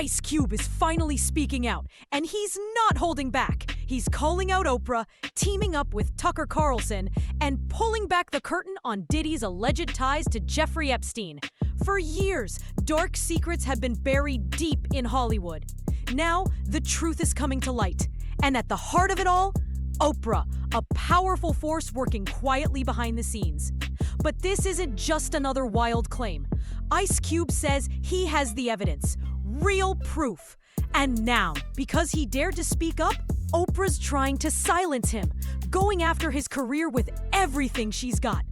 Ice Cube is finally speaking out, and he's not holding back. He's calling out Oprah, teaming up with Tucker Carlson, and pulling back the curtain on Diddy's alleged ties to Jeffrey Epstein. For years, dark secrets have been buried deep in Hollywood. Now, the truth is coming to light. And at the heart of it all, Oprah, a powerful force working quietly behind the scenes. But this isn't just another wild claim. Ice Cube says he has the evidence, real proof. And now, because he dared to speak up, Oprah's trying to silence him, going after his career with everything she's got.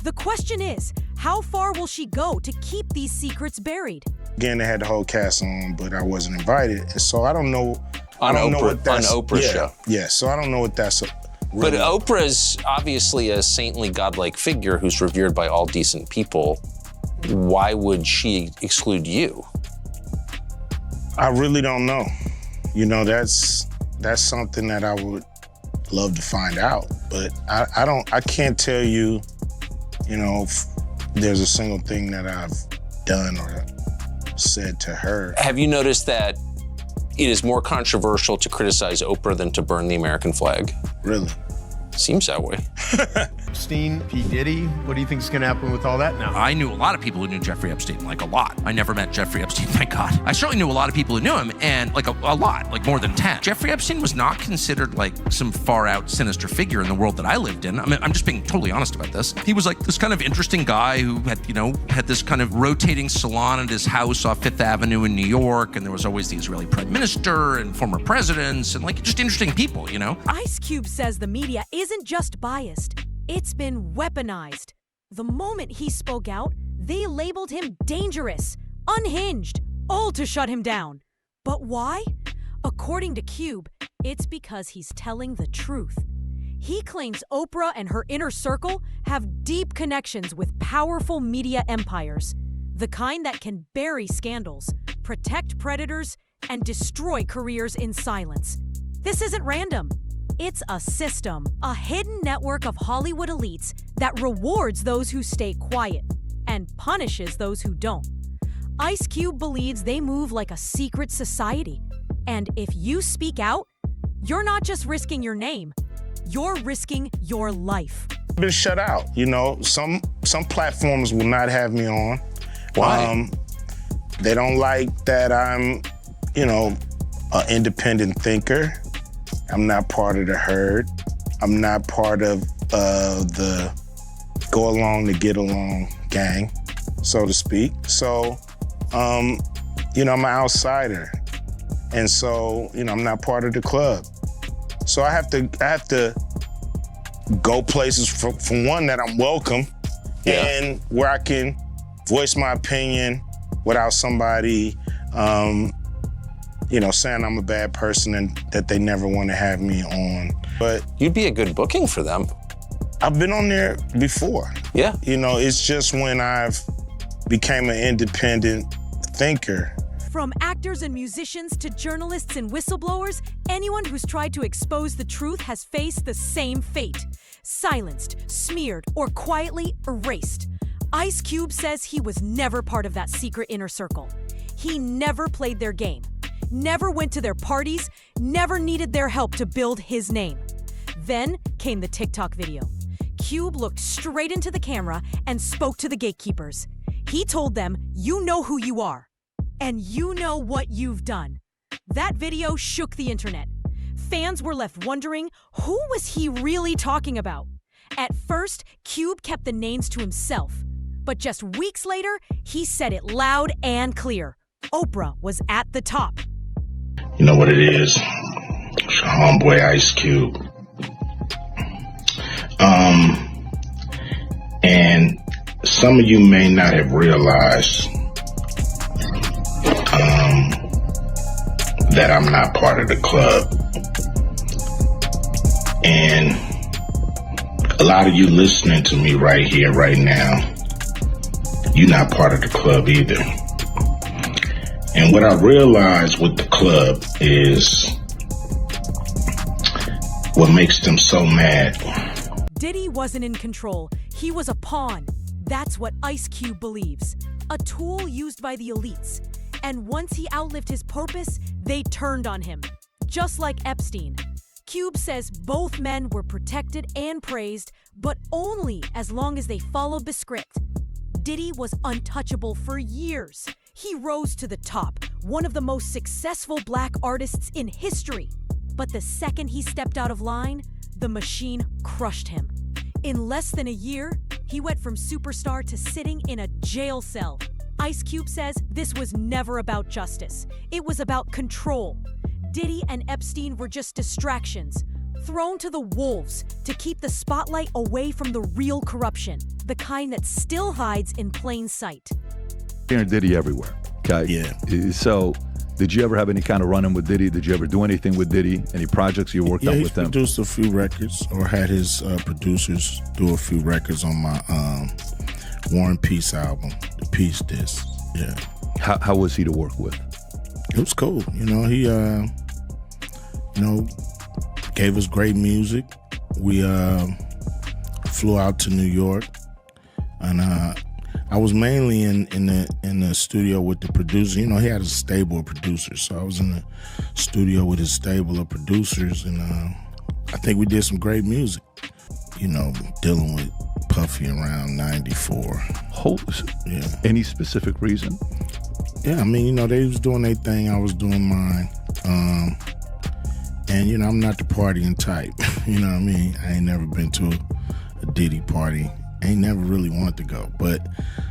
The question is, how far will she go to keep these secrets buried? Again, they had the whole cast on, but I wasn't invited, and so I don't know. On Oprah's show. Yeah, so I don't know what that's. But Oprah's obviously a saintly, godlike figure who's revered by all decent people. Why would she exclude you? I really don't know. You know, that's something that I would love to find out. But I can't tell you, you know, if there's a single thing that I've done or said to her. Have you noticed that it is more controversial to criticize Oprah than to burn the American flag? Really? Seems that way. Epstein, P. Diddy, what do you think is going to happen with all that now? I knew a lot of people who knew Jeffrey Epstein, like a lot. I never met Jeffrey Epstein, thank God. I certainly knew a lot of people who knew him, and like a lot, like more than 10. Jeffrey Epstein was not considered like some far out sinister figure in the world that I lived in. I mean, I'm just being totally honest about this. He was like this kind of interesting guy who had, you know, had this kind of rotating salon at his house off Fifth Avenue in New York, and there was always the Israeli prime minister and former presidents and like just interesting people, you know? Ice Cube says the media isn't just biased. It's been weaponized. The moment he spoke out, they labeled him dangerous, unhinged, all to shut him down. But why? According to Cube, it's because he's telling the truth. He claims Oprah and her inner circle have deep connections with powerful media empires, the kind that can bury scandals, protect predators, and destroy careers in silence. This isn't random. It's a system, a hidden network of Hollywood elites that rewards those who stay quiet and punishes those who don't. Ice Cube believes they move like a secret society. And if you speak out, you're not just risking your name, you're risking your life. I've been shut out. You know, some platforms will not have me on. Why? They don't like that I'm, you know, an independent thinker. I'm not part of the herd. I'm not part of the go along to get along gang, so to speak. So, you know, I'm an outsider. And so, you know, I'm not part of the club. So I have to go places for one that I'm welcome, and where I can voice my opinion without somebody you know, saying I'm a bad person and that they never want to have me on. But you'd be a good booking for them. I've been on there before. Yeah. You know, it's just when I've became an independent thinker. From actors and musicians to journalists and whistleblowers, anyone who's tried to expose the truth has faced the same fate. Silenced, smeared, or quietly erased. Ice Cube says he was never part of that secret inner circle. He never played their game, never went to their parties, never needed their help to build his name. Then came the TikTok video. Cube looked straight into the camera and spoke to the gatekeepers. He told them, "You know who you are, and you know what you've done." That video shook the internet. Fans were left wondering, who was he really talking about? At first, Cube kept the names to himself. But just weeks later, he said it loud and clear. Oprah was at the top. You know what it is? It's your homeboy Ice Cube. And some of you may not have realized that I'm not part of the club. And a lot of you listening to me right here, right now, you're not part of the club either. And what I realized with the club is what makes them so mad. Diddy wasn't in control. He was a pawn. That's what Ice Cube believes. A tool used by the elites. And once he outlived his purpose, they turned on him. Just like Epstein. Cube says both men were protected and praised, but only as long as they followed the script. Diddy was untouchable for years. He rose to the top, one of the most successful black artists in history. But the second he stepped out of line, the machine crushed him. In less than a year, he went from superstar to sitting in a jail cell. Ice Cube says this was never about justice. It was about control. Diddy and Epstein were just distractions, thrown to the wolves to keep the spotlight away from the real corruption, the kind that still hides in plain sight. Hearing Diddy everywhere, okay? Yeah. So, did you ever have any kind of run-in with Diddy? Did you ever do anything with Diddy? Any projects you worked on with him? Yeah, he produced a few records, or had his producers do a few records on my War and Peace album, the Peace Disc. Yeah. How was he to work with? It was cool. You know, he, gave us great music. We flew out to New York, and I was mainly in the studio with the producer. You know, he had a stable of producers, so I was in the studio with his stable of producers, and I think we did some great music. You know, dealing with Puffy around '94. Yeah. Any specific reason? Yeah, I mean, you know, they was doing their thing, I was doing mine. And, you know, I'm not the partying type. You know what I mean? I ain't never been to a Diddy party. I ain't never really wanted to go. But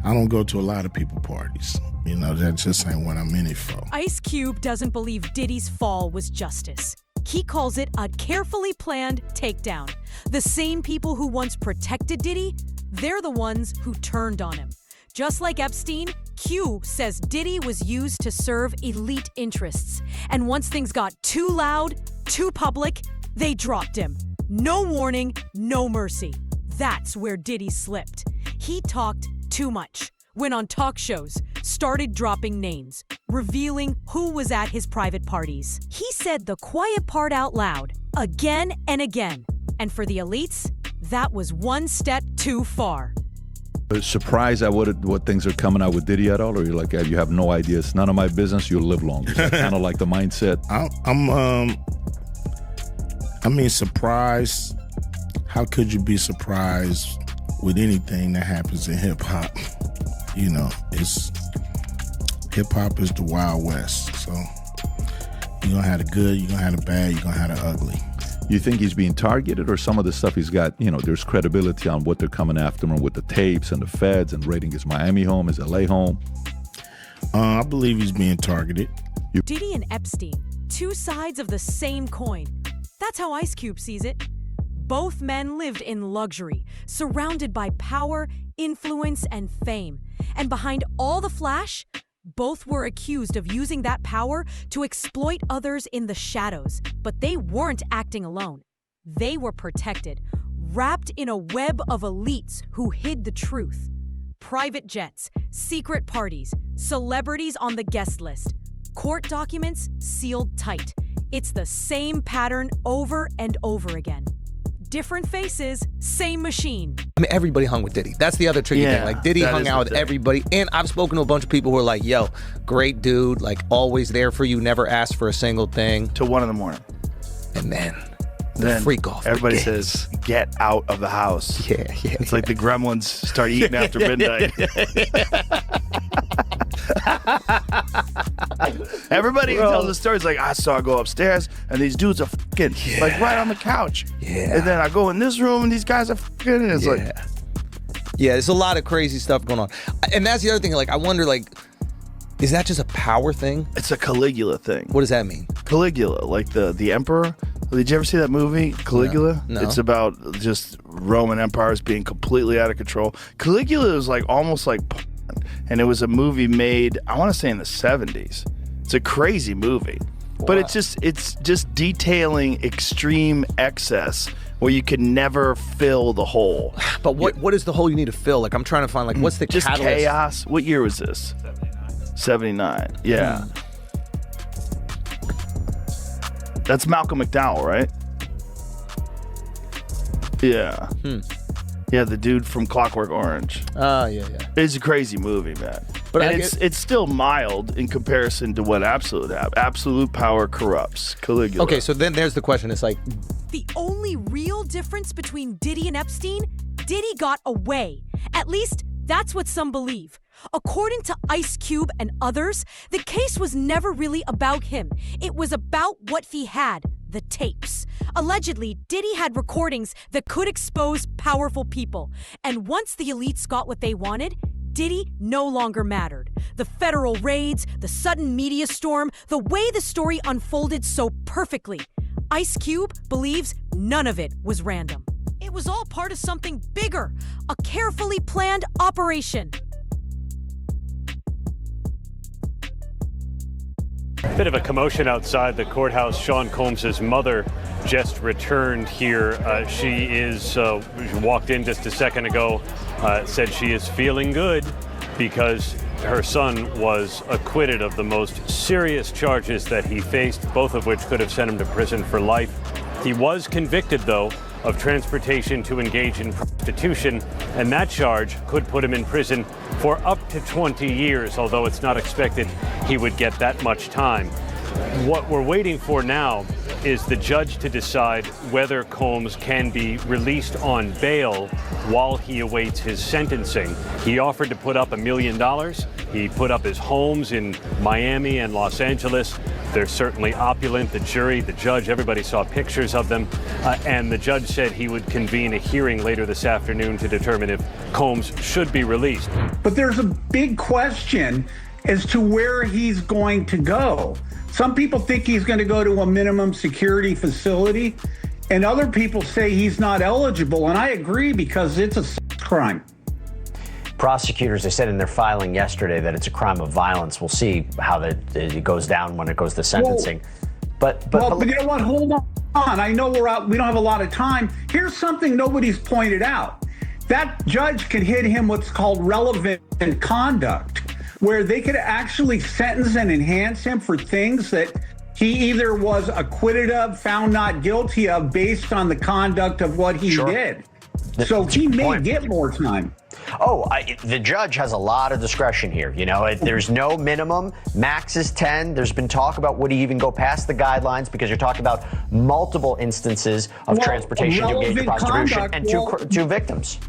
I don't go to a lot of people parties. You know, that just ain't what I'm in it for. Ice Cube doesn't believe Diddy's fall was justice. He calls it a carefully planned takedown. The same people who once protected Diddy, they're the ones who turned on him. Just like Epstein, Q says Diddy was used to serve elite interests. And once things got too loud, too public, they dropped him. No warning, no mercy. That's where Diddy slipped. He talked too much. Went on talk shows, started dropping names, revealing who was at his private parties. He said the quiet part out loud, again and again. And for the elites, that was one step too far. Surprised at what things are coming out with Diddy at all, or you're like, you have no idea, it's none of my business, you'll live longer? Is that kind of like the mindset? Surprised. How could you be surprised with anything that happens in hip hop? You know, hip hop is the Wild West. So you're gonna have the good, you're gonna have the bad, you're gonna have the ugly. You think he's being targeted, or some of the stuff he's got, you know, there's credibility on what they're coming after him with the tapes and the feds and raiding his Miami home, his LA home? I believe he's being targeted. Diddy and Epstein, two sides of the same coin. That's how Ice Cube sees it. Both men lived in luxury, surrounded by power, influence, and fame. And behind all the flash, both were accused of using that power to exploit others in the shadows. But they weren't acting alone. They were protected, wrapped in a web of elites who hid the truth. Private jets, secret parties, celebrities on the guest list, court documents sealed tight. It's the same pattern over and over again. Different faces, same machine. I mean, everybody hung with Diddy. That's the other tricky thing. Like, Diddy hung out with everybody. And I've spoken to a bunch of people who are like, yo, great dude, like, always there for you, never asked for a single thing. Till 1 a.m. And then freak off. Everybody says, get out of the house. Yeah. It's like the gremlins start eating after midnight. Everybody who tells the stories like, I saw her go upstairs and these dudes are fucking like right on the couch. Yeah. And then I go in this room and these guys are fucking, and it's like. Yeah, there's a lot of crazy stuff going on. And that's the other thing, like, I wonder, like, is that just a power thing? It's a Caligula thing. What does that mean? Caligula, like the emperor. Did you ever see that movie, Caligula? No. It's about just Roman empires being completely out of control. Caligula is like almost like, and it was a movie made, I want to say in the 70s. It's a crazy movie. Wow. But it's just detailing extreme excess where you can never fill the hole. But what is the hole you need to fill? Like, I'm trying to find, like, what's the just catalyst? Chaos. What year was this? 79. Yeah. That's Malcolm McDowell, right? Yeah. Yeah, the dude from Clockwork Orange. Yeah. It's a crazy movie, man. But and it's still mild in comparison to what absolute have. Absolute power corrupts. Caligula. Okay, so then there's the question. It's like, The only real difference between Diddy and Epstein, Diddy got away. At least that's what some believe. According to Ice Cube and others, the case was never really about him. It was about what he had, the tapes. Allegedly, Diddy had recordings that could expose powerful people. And once the elites got what they wanted, Diddy no longer mattered. The federal raids, the sudden media storm, the way the story unfolded so perfectly. Ice Cube believes none of it was random. It was all part of something bigger, a carefully planned operation. Bit of a commotion outside the courthouse. Sean Combs' mother just returned here. She walked in just a second ago, said she is feeling good because her son was acquitted of the most serious charges that he faced, both of which could have sent him to prison for life. He was convicted, though, of transportation to engage in prostitution, and that charge could put him in prison for up to 20 years, although it's not expected he would get that much time. What we're waiting for now is the judge to decide whether Combs can be released on bail while he awaits his sentencing. He offered to put up $1 million. He put up his homes in Miami and Los Angeles. They're certainly opulent. The jury, the judge, everybody saw pictures of them. And the judge said he would convene a hearing later this afternoon to determine if Combs should be released. But there's a big question as to where he's going to go. Some people think he's going to go to a minimum security facility, and other people say he's not eligible. And I agree, because it's a crime. Prosecutors, they said in their filing yesterday that it's a crime of violence. We'll see how it goes down when it goes to sentencing. But you know what? Hold on. I know we don't have a lot of time. Here's something nobody's pointed out. That judge could hit him what's called relevant conduct, where they could actually sentence and enhance him for things that he either was acquitted of, found not guilty of, based on the conduct of what he did. So he may get more time. The judge has a lot of discretion here. You know, there's no minimum. Max is 10. There's been talk about would he even go past the guidelines, because you're talking about multiple instances of transportation to engage in prostitution and two victims.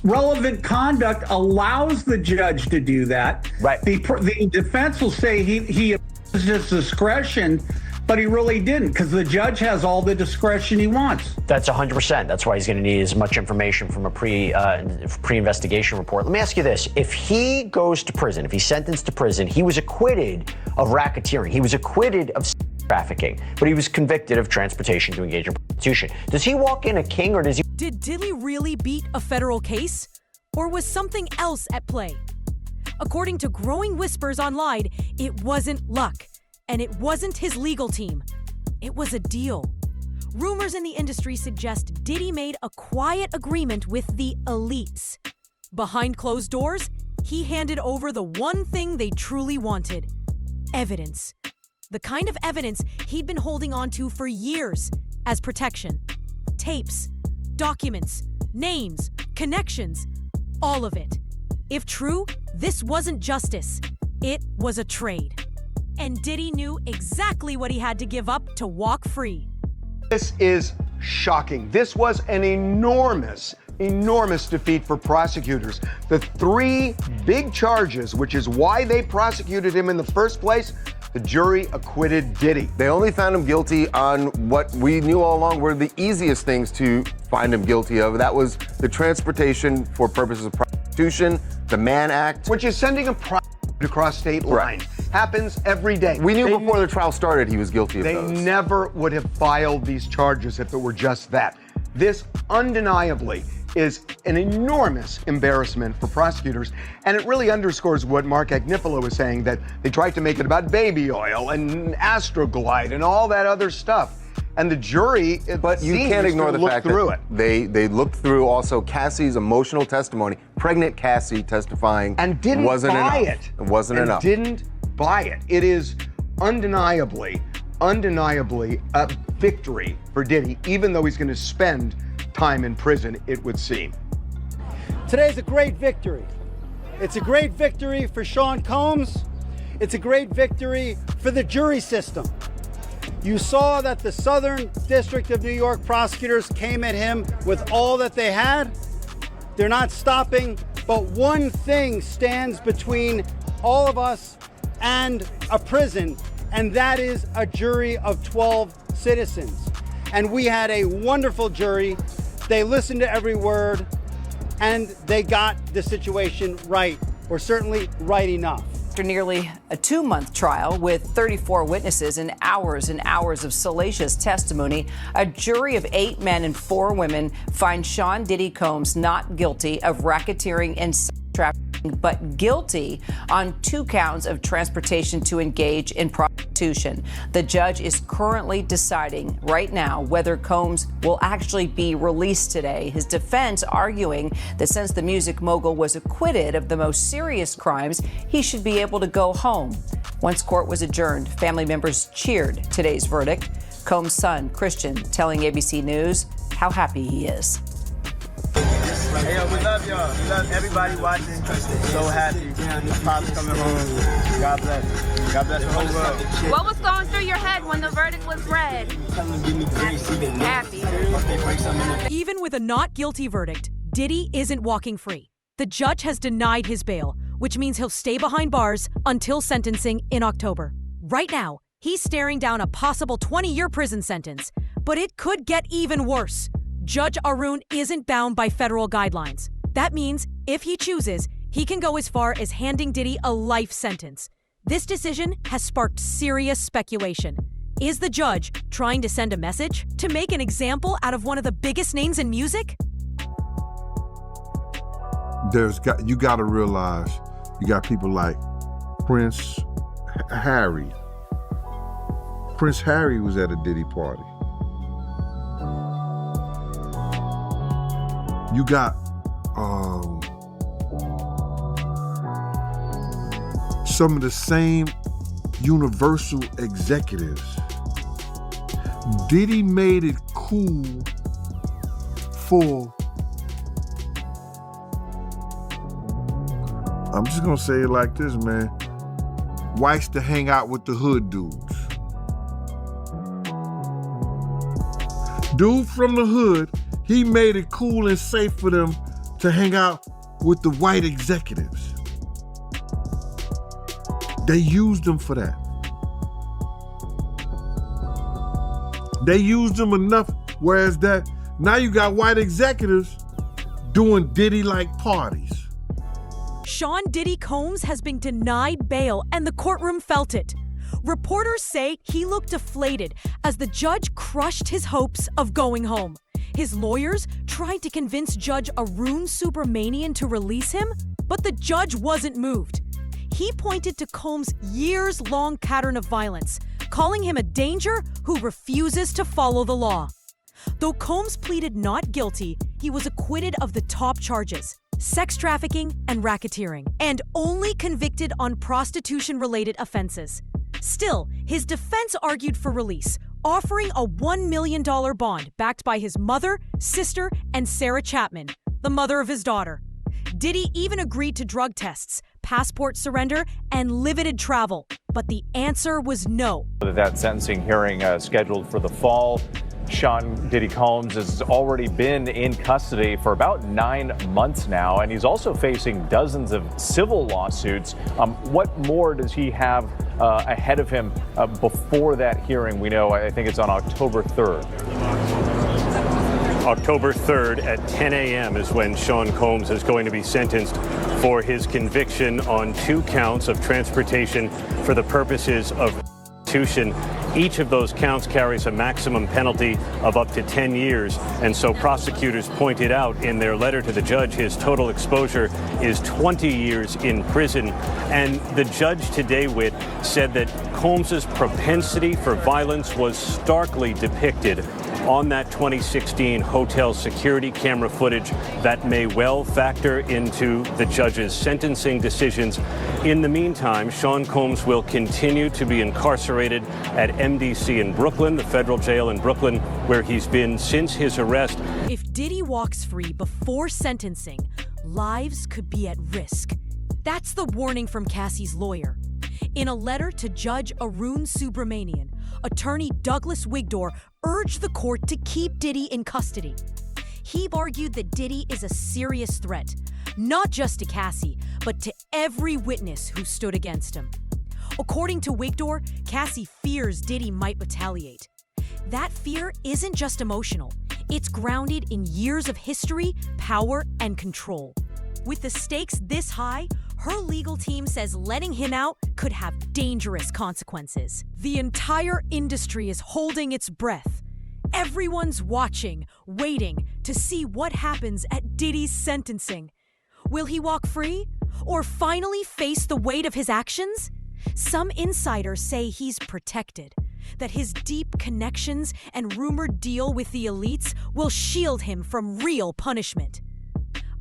Relevant conduct allows the judge to do that. Right. The defense will say he abused his discretion, but he really didn't, because the judge has all the discretion he wants. That's 100%. That's why he's going to need as much information from a pre-investigation report. Let me ask you this. If he goes to prison, if he's sentenced to prison, he was acquitted of racketeering. He was acquitted of trafficking, but he was convicted of transportation to engage in prostitution. Does he walk in a king, or does he... Did Diddy really beat a federal case? Or was something else at play? According to growing whispers online, it wasn't luck. And it wasn't his legal team. It was a deal. Rumors in the industry suggest Diddy made a quiet agreement with the elites. Behind closed doors, he handed over the one thing they truly wanted: evidence. The kind of evidence he'd been holding on to for years as protection. Tapes, documents, names, connections, all of it. If true, this wasn't justice. It was a trade. And Diddy knew exactly what he had to give up to walk free. This is shocking. This was an enormous defeat for prosecutors. The 3 big charges, which is why they prosecuted him in the first place, the jury acquitted Diddy. They only found him guilty on what we knew all along were the easiest things to find him guilty of. That was the transportation for purposes of prostitution, the Mann Act. Which is sending a prostitute across state lines. Happens every day. We knew before the trial started he was guilty of those. They never would have filed these charges if it were just that. This undeniably is an enormous embarrassment for prosecutors, and it really underscores what Mark Agnifilo was saying, that they tried to make it about baby oil and Astroglide and all that other stuff. And the jury, but you can't ignore the fact that they looked through also Cassie's emotional testimony, pregnant Cassie testifying, and didn't buy it. It wasn't enough. Didn't buy it. It is undeniably a victory for Diddy, even though he's going to spend time in prison, it would seem. Today's a great victory. It's a great victory for Sean Combs. It's a great victory for the jury system. You saw that the Southern District of New York prosecutors came at him with all that they had. They're not stopping, but one thing stands between all of us and a prison, and that is a jury of 12 citizens. And we had a wonderful jury. They listened to every word, and they got the situation right, or certainly right enough. After nearly a 2-month trial with 34 witnesses and hours of salacious testimony, a jury of 8 men and 4 women finds Sean Diddy Combs not guilty of racketeering and sex trafficking, but guilty on 2 counts of transportation to engage in prostitution. The judge is currently deciding right now whether Combs will actually be released today. His defense arguing that since the music mogul was acquitted of the most serious crimes, he should be able to go home. Once court was adjourned, family members cheered today's verdict. Combs' son, Christian, telling ABC News how happy he is. Hey, yo, we love y'all. We love everybody watching. So happy. Pop's coming home. God bless. God bless the whole world. What was going through your head when the verdict was read? Happy. Even with a not guilty verdict, Diddy isn't walking free. The judge has denied his bail, which means he'll stay behind bars until sentencing in October. Right now, he's staring down a possible 20-year prison sentence, but it could get even worse. Judge Arun isn't bound by federal guidelines. That means, if he chooses, he can go as far as handing Diddy a life sentence. This decision has sparked serious speculation. Is the judge trying to send a message to make an example out of one of the biggest names in music? You got to realize you got people like Prince Harry. Prince Harry was at a Diddy party. You got some of the same Universal executives. Diddy made it cool for, I'm just gonna say it like this, man, whites to hang out with the hood dudes. Dude from the hood, he made it cool and safe for them to hang out with the white executives. They used them for that. They used them enough, whereas that now you got white executives doing Diddy-like parties. Sean Diddy Combs has been denied bail, and the courtroom felt it. Reporters say he looked deflated as the judge crushed his hopes of going home. His lawyers tried to convince Judge Arun Subramanian to release him, but the judge wasn't moved. He pointed to Combs' years-long pattern of violence, calling him a danger who refuses to follow the law. Though Combs pleaded not guilty, he was acquitted of the top charges: sex trafficking and racketeering, and only convicted on prostitution-related offenses. Still, his defense argued for release, offering a $1 million bond backed by his mother, sister, and Sarah Chapman, the mother of his daughter. Diddy even agreed to drug tests, passport surrender, and limited travel, but the answer was no. That sentencing hearing scheduled for the fall. Sean Diddy Combs has already been in custody for about 9 months now, and he's also facing dozens of civil lawsuits. What more does he have ahead of him before that hearing? We know, I think it's on October 3rd. October 3rd at 10 a.m. is when Sean Combs is going to be sentenced for his conviction on 2 counts of transportation for the purposes of prostitution. Each of those counts carries a maximum penalty of up to 10 years. And so prosecutors pointed out in their letter to the judge his total exposure is 20 years in prison. And the judge today, Whit, said that Combs's propensity for violence was starkly depicted on that 2016 hotel security camera footage that may well factor into the judge's sentencing decisions. In the meantime, Sean Combs will continue to be incarcerated at MDC in Brooklyn, the federal jail in Brooklyn, where he's been since his arrest. If Diddy walks free before sentencing, lives could be at risk. That's the warning from Cassie's lawyer. In a letter to Judge Arun Subramanian, attorney Douglas Wigdor urged the court to keep Diddy in custody. He argued that Diddy is a serious threat, not just to Cassie, but to every witness who stood against him. According to Wigdor, Cassie fears Diddy might retaliate. That fear isn't just emotional. It's grounded in years of history, power, and control. With the stakes this high, her legal team says letting him out could have dangerous consequences. The entire industry is holding its breath. Everyone's watching, waiting to see what happens at Diddy's sentencing. Will he walk free? Or finally face the weight of his actions? Some insiders say he's protected, that his deep connections and rumored deal with the elites will shield him from real punishment.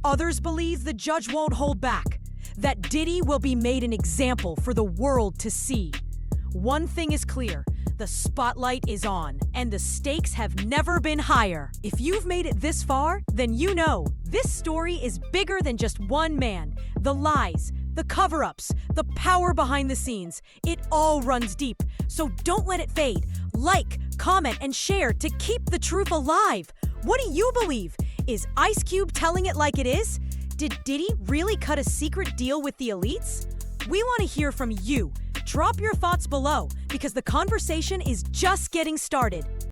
Others believe the judge won't hold back, that Diddy will be made an example for the world to see. One thing is clear, the spotlight is on, and the stakes have never been higher. If you've made it this far, then you know this story is bigger than just one man. The lies, the cover-ups, the power behind the scenes, it all runs deep. So don't let it fade. Like, comment, and share to keep the truth alive. What do you believe? Is Ice Cube telling it like it is? Did Diddy really cut a secret deal with the elites? We want to hear from you. Drop your thoughts below because the conversation is just getting started.